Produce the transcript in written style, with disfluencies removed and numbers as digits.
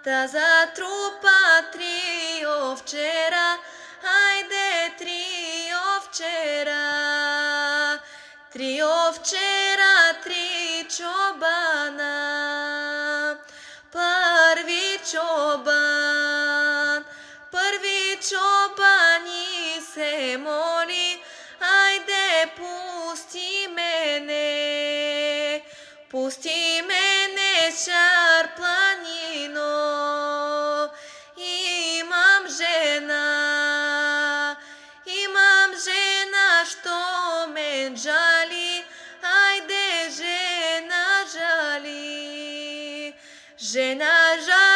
та затрупа 3 овчера, хайде 3 овчера. 3 овчера, 3 чобана. Prvi čobani se moli, ajde pusti mene čar planino. Imam žena što me žali, ajde žena žali. Žena žali.